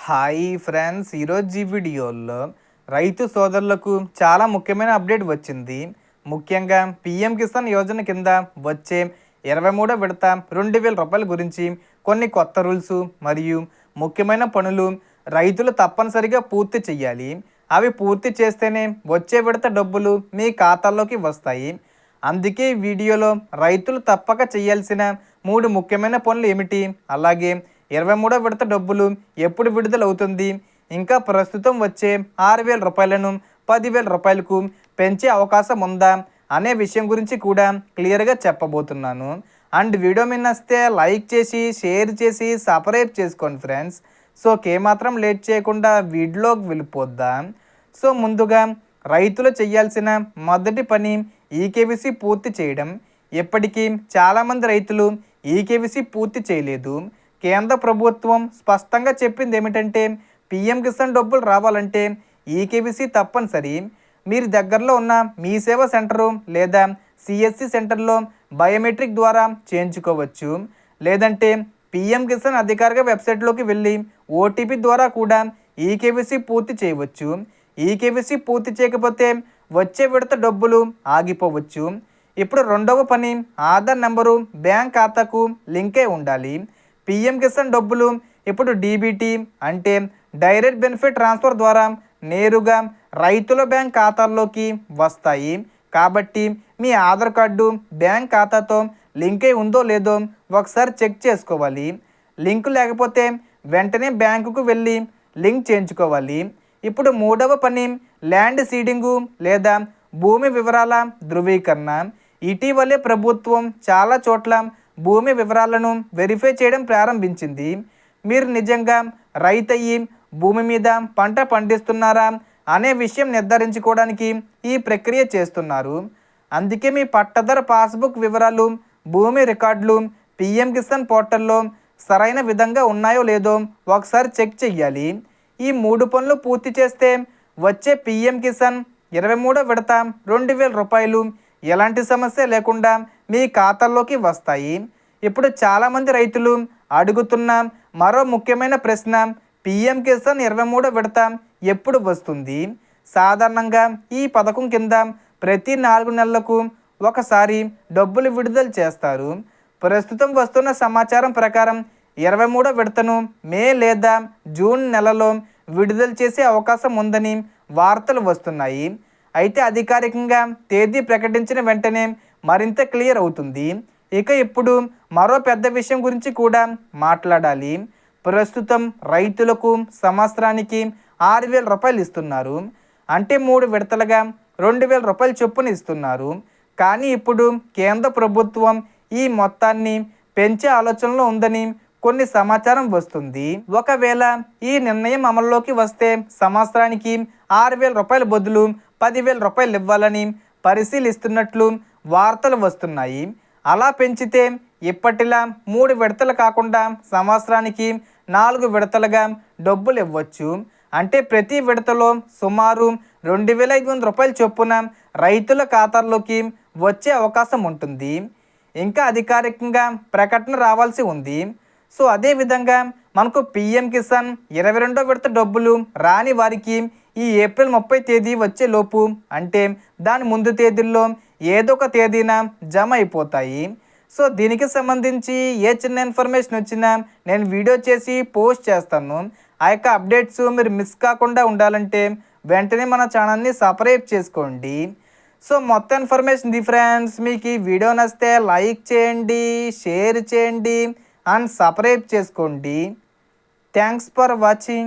Hi friends, ఈరోజు ఈ వీడియోలో రైతు సోదరులకు చాలా ముఖ్యమైన అప్డేట్ వచ్చింది. ముఖ్యంగా పీఎం కిసాన్ యోజన కింద వచ్చే 23వ విడత రూ. 2,000 గురించి కొన్ని కొత్త రూల్స్ మరియు ముఖ్యమైన పనులు రైతులు తప్పనిసరిగా పూర్తి చేయాలి. అవి పూర్తి చేస్తేనే వచ్చే విడత డబ్బులు మీ ఖాతాల్లోకి వస్తాయి. అందుకే ఈ వీడియోలో రైతులు తప్పక చేయాల్సిన 3 ముఖ్యమైన పనులు ఏమిటి, అలాగే 23వ విడత డబ్బులు ఎప్పుడు విడుదలవుతుంది, ఇంకా ప్రస్తుతం వచ్చే 6,000 రూపాయలను 10,000 రూపాయలకు పెంచే అవకాశం ఉందా అనే విషయం గురించి కూడా క్లియర్గా చెప్పబోతున్నాను. అండ్ వీడియో మీద నచ్చితే లైక్ చేసి షేర్ చేసి సబ్స్క్రైబ్ చేసుకోండి ఫ్రెండ్స్. సో ఏమాత్రం లేట్ చేయకుండా వీడియోలోకి వెళ్ళిపోద్దాం. సో ముందుగా రైతులు చేయాల్సిన మొదటి పని ఈకేవీసీ పూర్తి చేయడం. ఇప్పటికీ చాలామంది రైతులు ఈకేవీసీ పూర్తి చేయలేదు. కేంద్ర ప్రభుత్వం స్పష్టంగా చెప్పింది ఏమిటంటే పీఎం కిసాన్ డబ్బులు రావాలంటే ఈకేవీసీ తప్పనిసరి. మీరు దగ్గరలో ఉన్న మీ సేవా సెంటరు లేదా సిఎస్సి సెంటర్లో బయోమెట్రిక్ ద్వారా చేయించుకోవచ్చు. లేదంటే పీఎం కిసాన్ అధికారిక వెబ్సైట్లోకి వెళ్ళి ఓటీపీ ద్వారా కూడా ఈకేవీసీ పూర్తి చేయవచ్చు. ఈకేవీసీ పూర్తి చేయకపోతే వచ్చే విడత డబ్బులు ఆగిపోవచ్చు. ఇప్పుడు రెండవ పని ఆధార్ నెంబరు బ్యాంక్ ఖాతాకు లింక్ అయి ఉండాలి. పీఎం కిసాన్ డబ్బులు ఇప్పుడు డీబీటీ అంటే డైరెక్ట్ బెనిఫిట్ ట్రాన్స్ఫర్ ద్వారా నేరుగా రైతుల బ్యాంక్ ఖాతాల్లోకి వస్తాయి. కాబట్టి మీ ఆధార్ కార్డు బ్యాంక్ ఖాతాతో లింక్ అయి ఉందో లేదో ఒకసారి చెక్ చేసుకోవాలి. లింక్ లేకపోతే వెంటనే బ్యాంకుకు వెళ్ళి లింక్ చేయించుకోవాలి. ఇప్పుడు మూడవ పని ల్యాండ్ సీడింగు లేదా భూమి వివరాల ధృవీకరణ. ఇటీవలే ప్రభుత్వం చాలా చోట్ల భూమి వివరాలను వెరిఫై చేయడం ప్రారంభించింది. మీరు నిజంగా రైతయ్యి భూమి మీద పంట పండిస్తున్నారా అనే విషయం నిర్ధారించుకోవడానికి ఈ ప్రక్రియ చేస్తున్నారు. అందుకే మీ పట్టదార పాస్బుక్ వివరాలు, భూమి రికార్డులు పీఎం కిసాన్ పోర్టల్లో సరైన విధంగా ఉన్నాయో లేదో ఒకసారి చెక్ చెయ్యాలి. ఈ 3 పనులు పూర్తి చేస్తే వచ్చే పీఎం కిసాన్ 23వ విడత 2,000 రూపాయలు ఎలాంటి సమస్య లేకుండా మీ ఖాతాల్లోకి వస్తాయి. ఇప్పుడు చాలామంది రైతులు అడుగుతున్న మరో ముఖ్యమైన ప్రశ్న, పీఎం కిసాన్ 23వ విడత ఎప్పుడు వస్తుంది? సాధారణంగా ఈ పథకం కింద ప్రతి 4 నెలలకు ఒకసారి డబ్బులు విడుదల చేస్తారు. ప్రస్తుతం వస్తున్న సమాచారం ప్రకారం 23వ విడతను మే లేదా జూన్ నెలలో విడుదల చేసే అవకాశం ఉందని వార్తలు వస్తున్నాయి. అయితే అధికారికంగా తేదీ ప్రకటించిన వెంటనే మరింత క్లియర్ అవుతుంది. ఇక ఇప్పుడు మరో పెద్ద విషయం గురించి కూడా మాట్లాడాలి. ప్రస్తుతం రైతులకు సంవత్సరానికి 6,000 రూపాయలు ఇస్తున్నారు. అంటే 3 విడతలుగా 2,000 రూపాయలు చొప్పున ఇస్తున్నారు. కానీ ఇప్పుడు కేంద్ర ప్రభుత్వం ఈ మొత్తాన్ని పెంచే ఆలోచనలో ఉందని కొన్ని సమాచారం వస్తుంది. ఒకవేళ ఈ నిర్ణయం అమల్లోకి వస్తే సంవత్సరానికి 6,000 రూపాయల బదులు 10,000 రూపాయలు ఇవ్వాలని పరిశీలిస్తున్నట్లు వార్తలు వస్తున్నాయి. అలా పెంచితే ఇప్పటిలా 3 విడతలు కాకుండా సంవత్సరానికి 4 విడతలుగా డబ్బులు ఇవ్వచ్చు. అంటే ప్రతి విడతలో సుమారు 2,500 రూపాయల చొప్పున రైతుల ఖాతాల్లోకి వచ్చే అవకాశం ఉంటుంది. ఇంకా అధికారికంగా ప్రకటన రావాల్సి ఉంది. సో అదేవిధంగా మనకు పీఎం కిసాన్ 22వ విడత డబ్బులు రాని వారికి ఈ ఏప్రిల్ 30 తేదీ వచ్చే లోపు అంటే దాని ముందు తేదీల్లో ఏదో ఒక తేదీన జమ అయిపోతాయి. సో దీనికి సంబంధించి ఏ చిన్న ఇన్ఫర్మేషన్ వచ్చినా నేను వీడియో చేసి పోస్ట్ చేస్తాను. ఆ యొక్క అప్డేట్స్ మీరు మిస్ కాకుండా ఉండాలంటే వెంటనే మన ఛానల్ని సబ్స్క్రైబ్ చేసుకోండి. సో మొత్తం ఇన్ఫర్మేషన్ ఇది ఫ్రెండ్స్. మీకు ఈ వీడియో నచ్చితే లైక్ చేయండి, షేర్ చేయండి అండ్ సబ్స్క్రైబ్ చేసుకోండి. Thanks for watching.